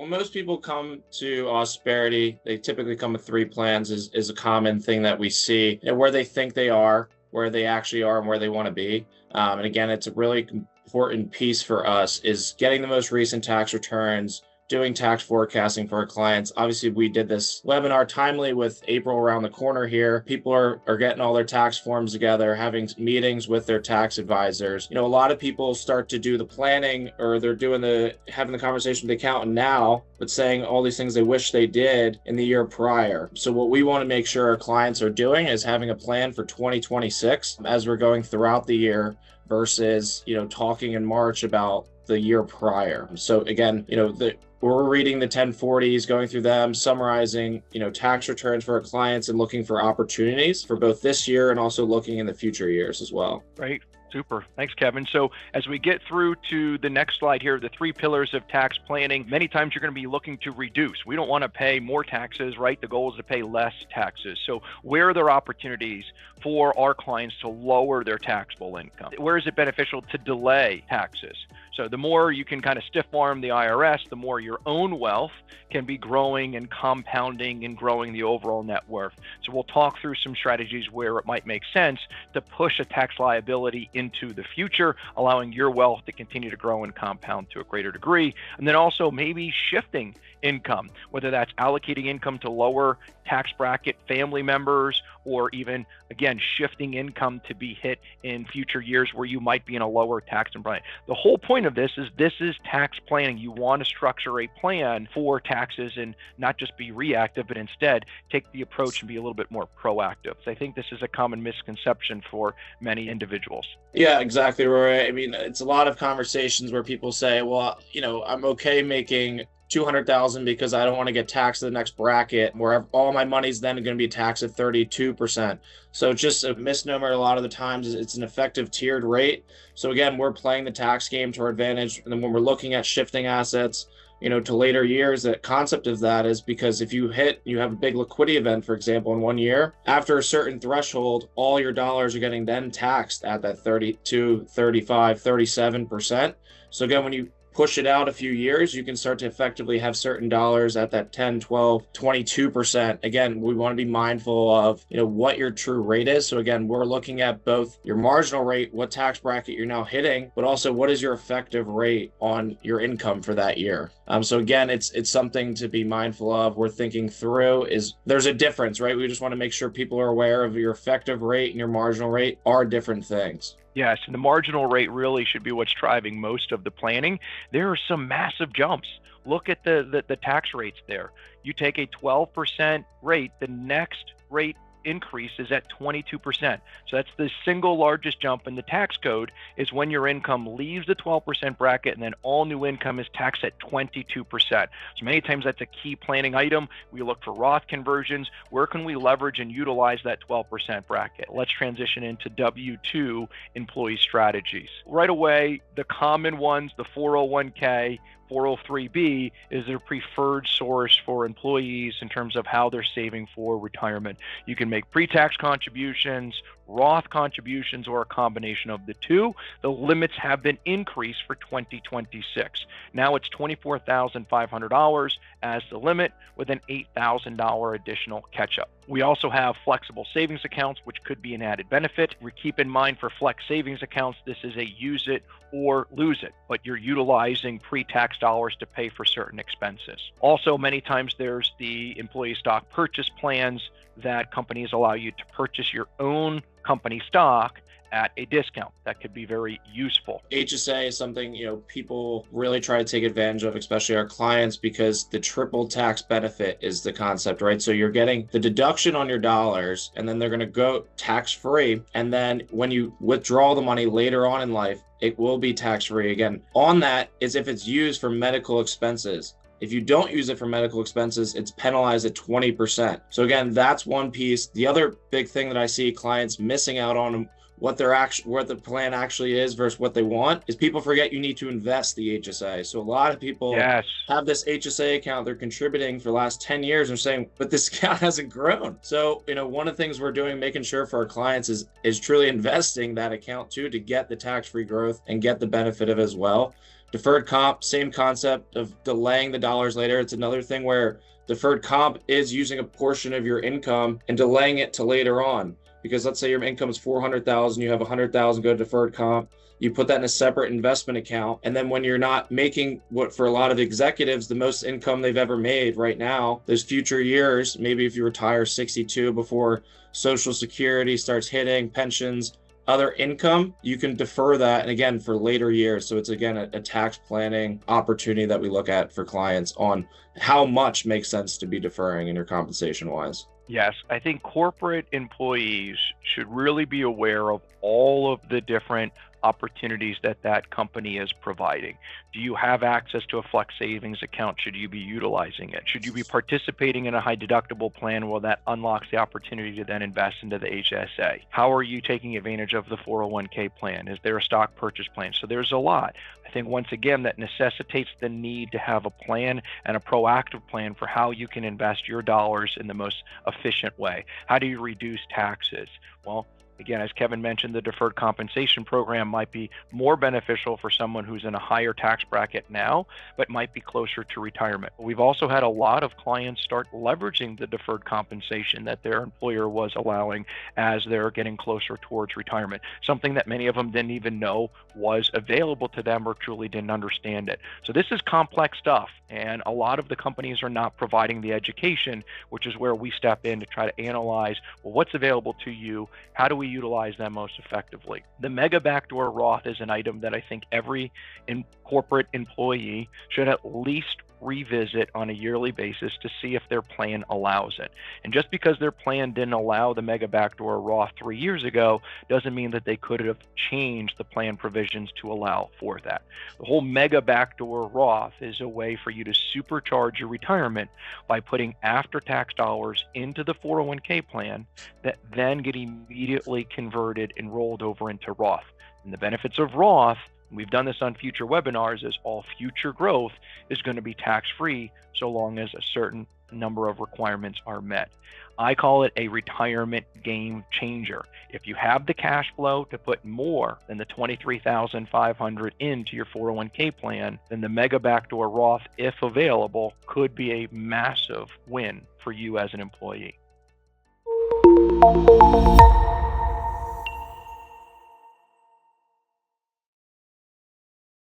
When most people come to Ausperity, they typically come with three plans is a common thing that we see, and where they think they are, where they actually are, and where they want to be. And again, it's a really important piece for us is getting the most recent tax returns, doing tax forecasting for our clients. Obviously, we did this webinar timely with April around the corner here. People are getting all their tax forms together, having meetings with their tax advisors. A lot of people start to do the planning, or they're having the conversation with the accountant now, but saying all these things they wish they did in the year prior. So what we want to make sure our clients are doing is having a plan for 2026 as we're going throughout the year versus, talking in March about the year prior. So again, we're reading the 1040s, going through them, summarizing, tax returns for our clients and looking for opportunities for both this year and also looking in the future years as well. Right. Super. Thanks, Kevin. So as we get through to the next slide here, the three pillars of tax planning, many times you're going to be looking to reduce. We don't want to pay more taxes, right? The goal is to pay less taxes. So where are there opportunities for our clients to lower their taxable income? Where is it beneficial to delay taxes? So the more you can kind of stiff arm the IRS, the more your own wealth can be growing and compounding and growing the overall net worth. So we'll talk through some strategies where it might make sense to push a tax liability into the future, allowing your wealth to continue to grow and compound to a greater degree. And then also maybe shifting income, whether that's allocating income to lower tax bracket family members, or even, again, shifting income to be hit in future years where you might be in a lower tax bracket. The whole point of this is tax planning. You want to structure a plan for taxes and not just be reactive, but instead take the approach and be a little bit more proactive. So I think this is a common misconception for many individuals. Yeah, exactly, Rory. I mean, it's a lot of conversations where people say, well, I'm okay making $200,000 because I don't want to get taxed in the next bracket where all my money's then going to be taxed at 32%. So just a misnomer a lot of the times. It's an effective tiered rate. So again, we're playing the tax game to our advantage. And then when we're looking at shifting assets, to later years, the concept of that is because if you have a big liquidity event, for example, in 1 year, after a certain threshold, all your dollars are getting then taxed at that 32, 35, 37%. So again, when you push it out a few years, you can start to effectively have certain dollars at that 10, 12, 22%. Again, we want to be mindful of, what your true rate is. So again, we're looking at both your marginal rate, what tax bracket you're now hitting, but also what is your effective rate on your income for that year. So again, it's something to be mindful of. We're thinking through there's a difference, right? We just want to make sure people are aware of your effective rate and your marginal rate are different things. Yes, and the marginal rate really should be what's driving most of the planning. There are some massive jumps. Look at the tax rates there. You take a 12% rate, the next rate increase is at 22%. So that's the single largest jump in the tax code, is when your income leaves the 12% bracket and then all new income is taxed at 22%. So many times that's a key planning item. We look for Roth conversions. Where can we leverage and utilize that 12% bracket? Let's transition into W-2 employee strategies. Right away, the common ones, the 401k, 403b is their preferred source for employees in terms of how they're saving for retirement. You can make pre-tax contributions, Roth contributions, or a combination of the two. The limits have been increased for 2026. Now it's $24,500 as the limit, with an $8,000 additional catch-up. We also have flexible savings accounts, which could be an added benefit. We keep in mind for flex savings accounts, this is a use it or lose it, but you're utilizing pre-tax dollars to pay for certain expenses. Also, many times there's the employee stock purchase plans that companies allow you to purchase your own company stock at a discount. That could be very useful. HSA is something, people really try to take advantage of, especially our clients, because the triple tax benefit is the concept, right? So you're getting the deduction on your dollars, and then they're going to go tax-free. And then when you withdraw the money later on in life, it will be tax-free again. On that is if it's used for medical expenses. If you don't use it for medical expenses, it's penalized at 20%. So again, that's one piece. The other big thing that I see clients missing out on, what the plan actually is versus what they want, is people forget you need to invest the HSA. So a lot of people have this HSA account they're contributing for the last 10 years and saying, but this account hasn't grown. So, one of the things we're doing, making sure for our clients is truly investing that account too, to get the tax-free growth and get the benefit of it as well. Deferred comp, same concept of delaying the dollars later. It's another thing where deferred comp is using a portion of your income and delaying it to later on. Because let's say your income is 400,000, you have 100,000 go to deferred comp. You put that in a separate investment account. And then when you're not making what for a lot of executives, the most income they've ever made right now, those future years, maybe if you retire 62 before Social Security starts hitting, pensions, other income, you can defer that, and again, for later years. So it's again a tax planning opportunity that we look at for clients on how much makes sense to be deferring in your compensation wise. Yes, I think corporate employees should really be aware of all of the different opportunities that that company is providing. Do you have access to a flex savings account? Should you be utilizing it? Should you be participating in a high deductible plan? Well, that unlocks the opportunity to then invest into the HSA. How are you taking advantage of the 401k plan? Is there a stock purchase plan? So there's a lot. I think once again, that necessitates the need to have a plan and a proactive plan for how you can invest your dollars in the most efficient way. How do you reduce taxes? Well, again, as Kevin mentioned, the deferred compensation program might be more beneficial for someone who's in a higher tax bracket now, but might be closer to retirement. We've also had a lot of clients start leveraging the deferred compensation that their employer was allowing as they're getting closer towards retirement, something that many of them didn't even know was available to them or truly didn't understand it. So this is complex stuff, and a lot of the companies are not providing the education, which is where we step in to try to analyze, well, what's available to you? How do we utilize them most effectively? The mega backdoor Roth is an item that I think every corporate employee should at least revisit on a yearly basis to see if their plan allows it. And just because their plan didn't allow the mega backdoor Roth 3 years ago doesn't mean that they could have changed the plan provisions to allow for that. The whole mega backdoor Roth is a way for you to supercharge your retirement by putting after-tax dollars into the 401k plan that then get immediately converted and rolled over into Roth. And the benefits of Roth, we've done this on future webinars, is all future growth is going to be tax-free so long as a certain number of requirements are met. I call it a retirement game changer. If you have the cash flow to put more than the $23,500 into your 401k plan, then the mega backdoor Roth, if available, could be a massive win for you as an employee.